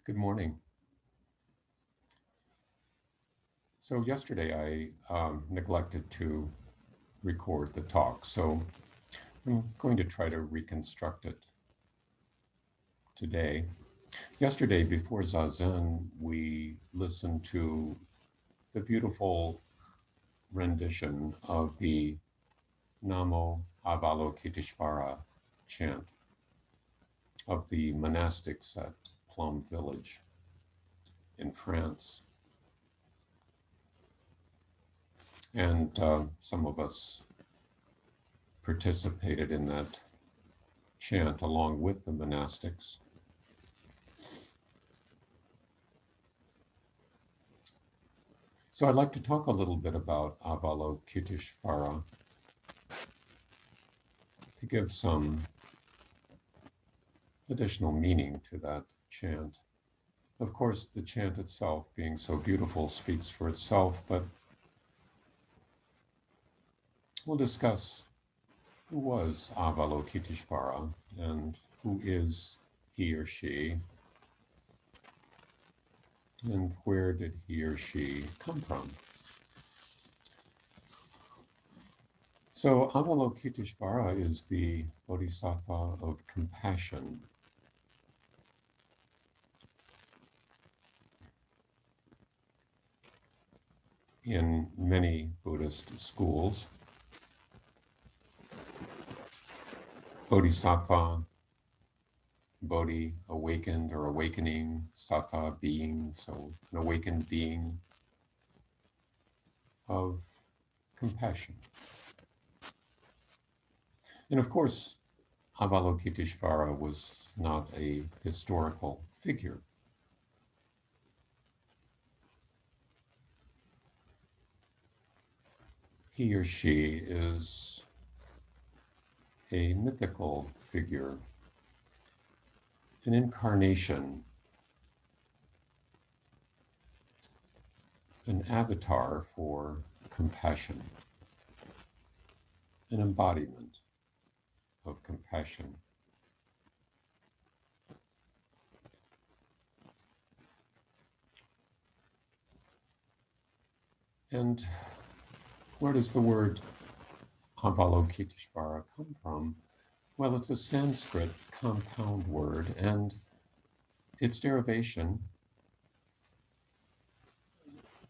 Good morning. So yesterday I neglected to record the talk, so I'm going to try to reconstruct it today. Yesterday, before Zazen, we listened to the beautiful rendition of the Namo Avalokitesjvara chant of the monastics at Plum Village in France. And some of us participated in that chant along with the monastics. So I'd like to talk a little bit about Avalokitesjvara to give some additional meaning to that chant. Of course, the chant itself, being so beautiful, speaks for itself, but we'll discuss who was Avalokitesjvara and who is he or she, and where did he or she come from. So Avalokitesjvara is the Bodhisattva of Compassion. In many Buddhist schools, Bodhisattva, Bodhi, awakened or awakening, Sattva, being, so an awakened being of compassion. And of course, Avalokitesjvara was not a historical figure. He or she is a mythical figure, an incarnation, an avatar for compassion, an embodiment of compassion. And where does the word Avalokitesjvara come from? Well, it's a Sanskrit compound word, and its derivation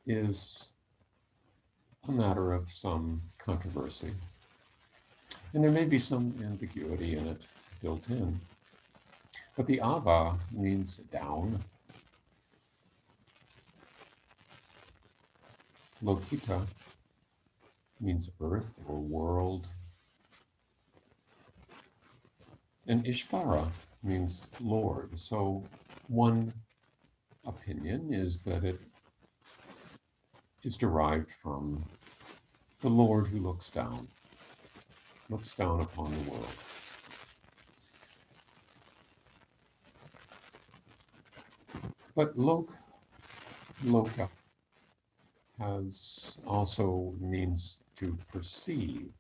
is a matter of some controversy. And there may be some ambiguity in it built in. But the Ava means down. Lokita means earth or world. And Ishvara means Lord. So one opinion is that it is derived from the Lord who looks down upon the world. But loka has also means to perceive.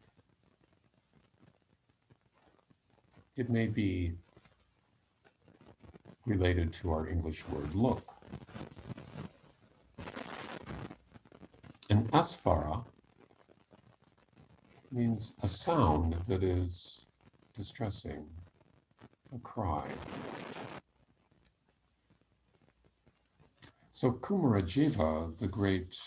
It may be related to our English word look. And asvara means a sound that is distressing, a cry. So Kumarajiva, the great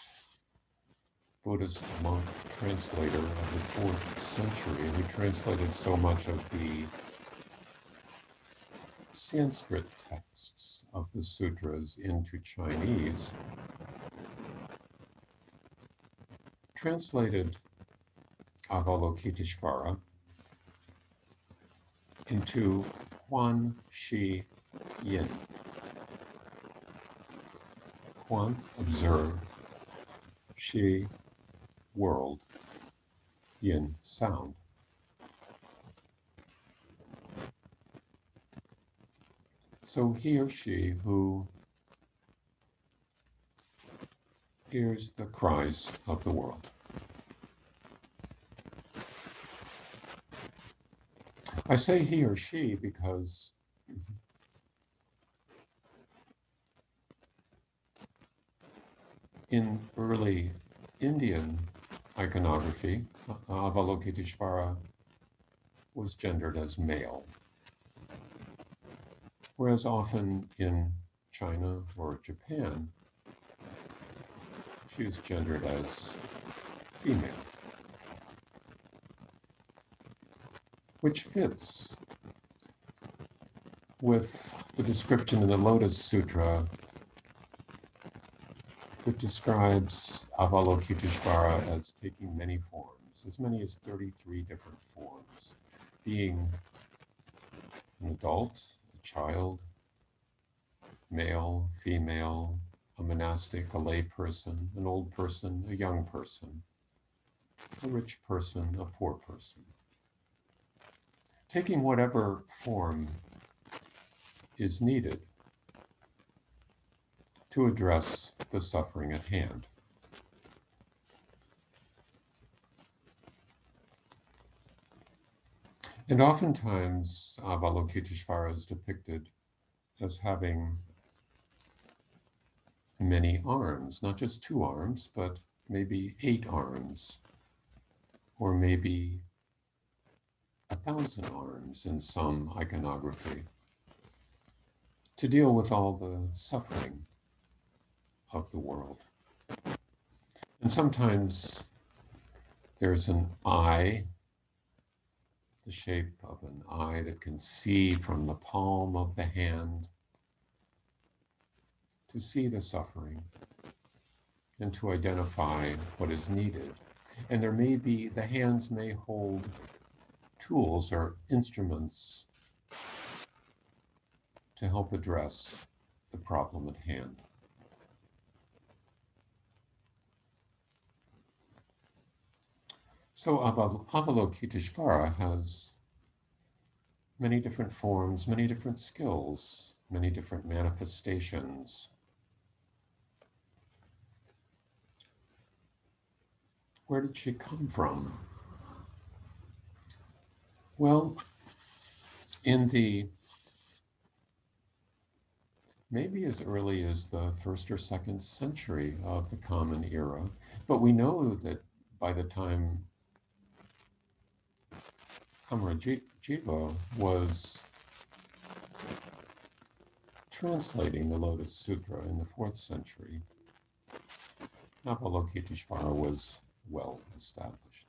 Buddhist monk translator of the 4th century, who translated so much of the Sanskrit texts of the sutras into Chinese, translated Avalokitesjvara into Quan Shi Yin. Quan, observe, Shi, world, Yin, sound. So he or she who hears the cries of the world. I say he or she because In early Indian iconography, Avalokitesjvara was gendered as male, whereas often in China or Japan, she was gendered as female, which fits with the description in the Lotus Sutra that describes Avalokitesjvara as taking many forms, as many as 33 different forms, being an adult, a child, male, female, a monastic, a lay person, an old person, a young person, a rich person, a poor person. Taking whatever form is needed to address the suffering at hand. And oftentimes, Avalokitesjvara is depicted as having many arms, not just 2 arms, but maybe 8 arms, or maybe 1,000 arms in some iconography, to deal with all the suffering of the world. And sometimes there's an eye, the shape of an eye that can see from the palm of the hand, to see the suffering and to identify what is needed. And there may be, the hands may hold tools or instruments to help address the problem at hand. So Avalokitesjvara has many different forms, many different skills, many different manifestations. Where did she come from? Well, in the maybe as early as the 1st or 2nd century of the Common Era, but we know that by the time Kamarajjiva was translating the Lotus Sutra in the 4th century, Avalokitesjvara was well established.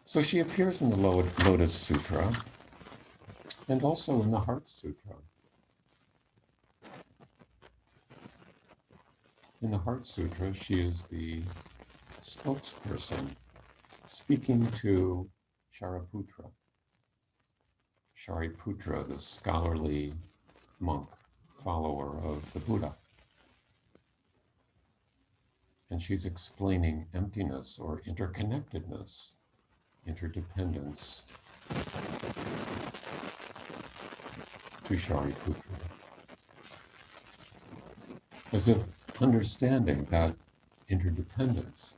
So she appears in the Lotus Sutra and also in the Heart Sutra. In the Heart Sutra, she is the spokesperson speaking to Shariputra. Shariputra, the scholarly monk, follower of the Buddha. And she's explaining emptiness or interconnectedness, interdependence to Shariputra, as if understanding that interdependence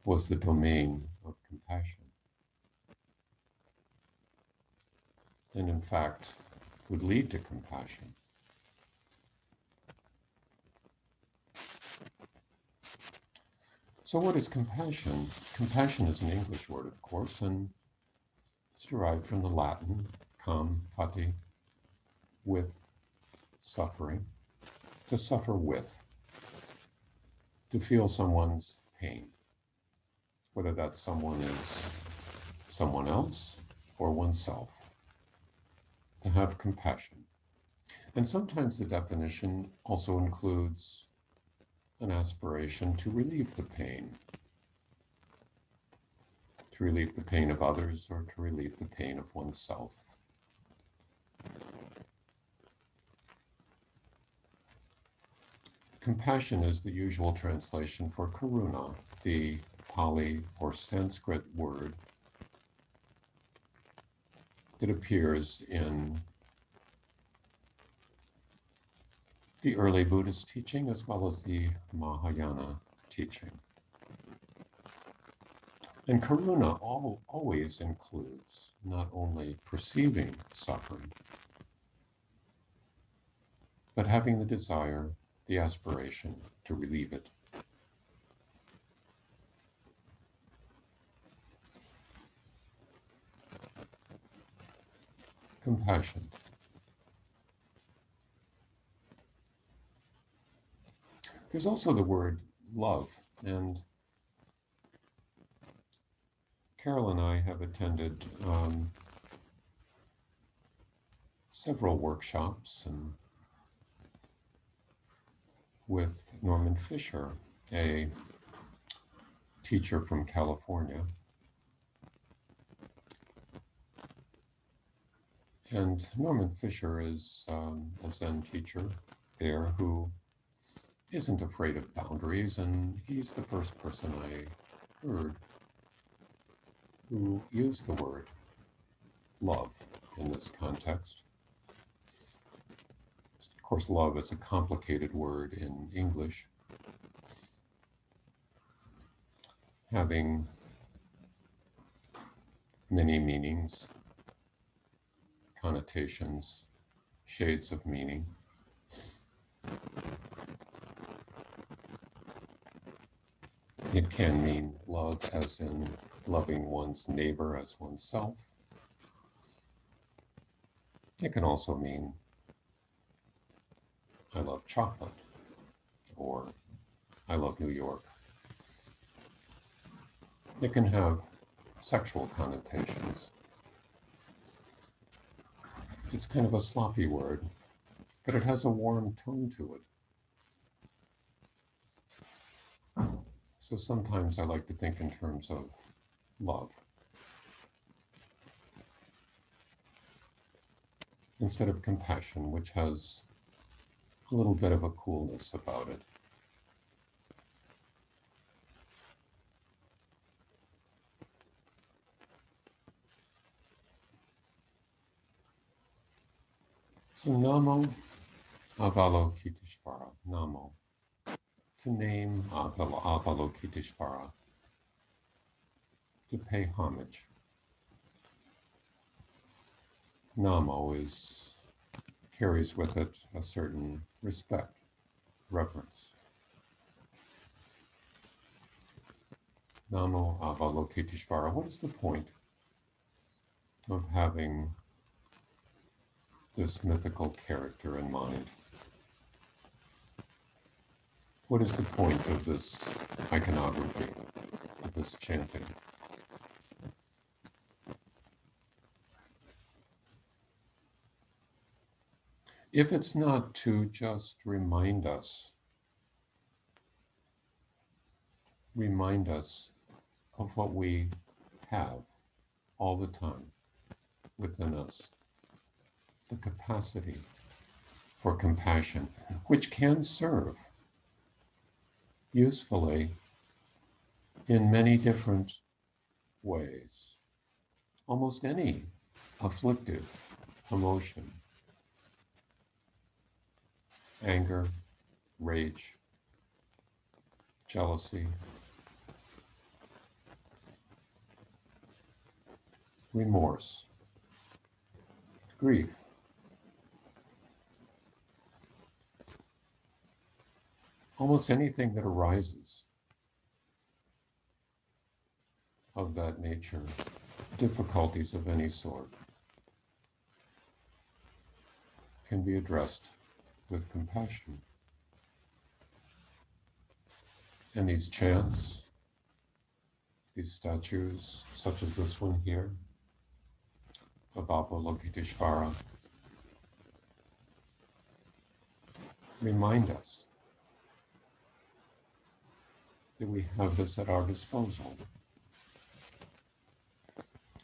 was the domain of compassion, and in fact would lead to compassion. So what is compassion? Compassion is an English word, of course, and it's derived from the Latin com pati, with suffering, to suffer with, to feel someone's pain, whether that someone is someone else or oneself, to have compassion. And sometimes the definition also includes an aspiration to relieve the pain of others, or to relieve the pain of oneself. Compassion is the usual translation for karuna, the Pali or Sanskrit word that appears in the early Buddhist teaching as well as the Mahayana teaching. And karuna always includes not only perceiving suffering, but having the desire, the aspiration to relieve it. Compassion. There's also the word love, and Carol and I have attended several workshops and with Norman Fisher, a teacher from California. And Norman Fisher is a Zen teacher there who isn't afraid of boundaries, and he's the first person I heard who used the word love in this context. Of course, love is a complicated word in English, having many meanings, connotations, shades of meaning. It can mean love as in loving one's neighbor as oneself. It can also mean I love chocolate, or I love New York. It can have sexual connotations. It's kind of a sloppy word, but it has a warm tone to it. So sometimes I like to think in terms of love instead of compassion, which has a little bit of a coolness about it. So Namo Avalokitesjvara, Namo, to name Avalokitesjvara, to pay homage. Namo carries with it a certain respect, reverence. Namo Avalokitesjvara. What is the point of having this mythical character in mind? What is the point of this iconography, of this chanting? If it's not to just remind us of what we have all the time within us, the capacity for compassion, which can serve usefully in many different ways. Almost any afflictive emotion, anger, rage, jealousy, remorse, grief. Almost anything that arises of that nature, difficulties of any sort, can be addressed with compassion. And these chants, these statues, such as this one here, of Avalokitesjvara, remind us that we have this at our disposal.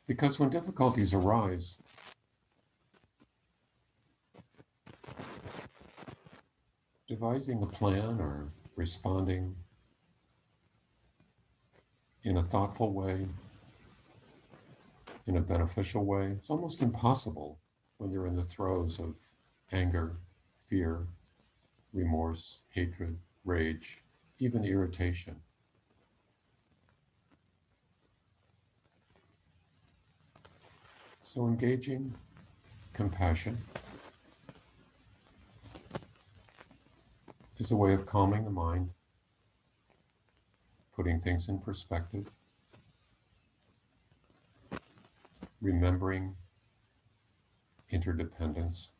Because when difficulties arise, devising a plan or responding in a thoughtful way, in a beneficial way, it's almost impossible when you're in the throes of anger, fear, remorse, hatred, rage, even irritation. So engaging compassion is a way of calming the mind, putting things in perspective, remembering interdependence,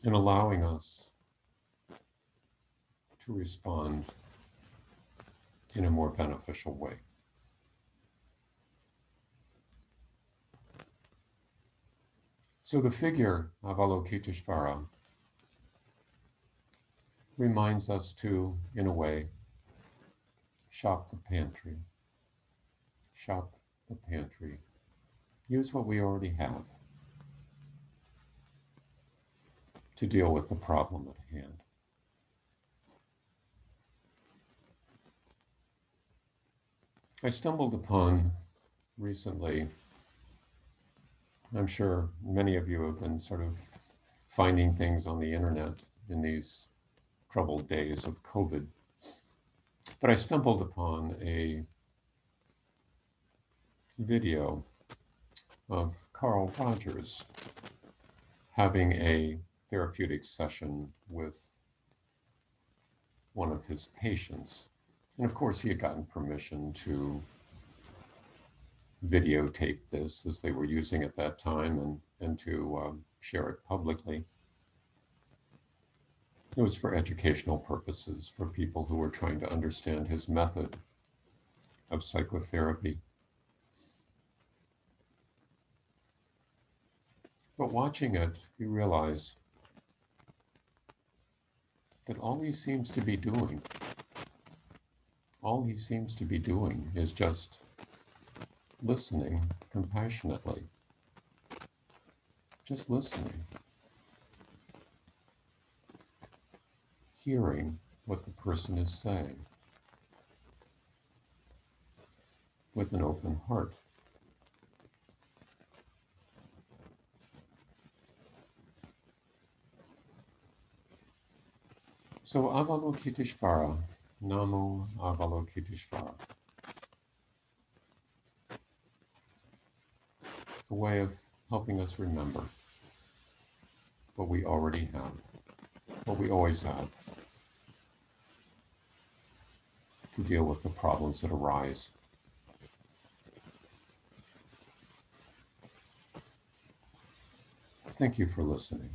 and allowing us to respond in a more beneficial way. So the figure of Avalokitesjvara reminds us to, in a way, shop the pantry. Shop the pantry. Use what we already have to deal with the problem at hand. I stumbled upon recently, I'm sure many of you have been sort of finding things on the internet in these troubled days of COVID, but I stumbled upon a video of Carl Rogers having a therapeutic session with one of his patients. And of course, he had gotten permission to videotape this as they were using at that time and to share it publicly. It was for educational purposes, for people who were trying to understand his method of psychotherapy. But watching it, you realize that all he seems to be doing is just listening compassionately. Just listening. Hearing what the person is saying with an open heart. So Avalokitesjvara, Namo Avalokitesjvara. A way of helping us remember what we already have, what we always have, to deal with the problems that arise. Thank you for listening.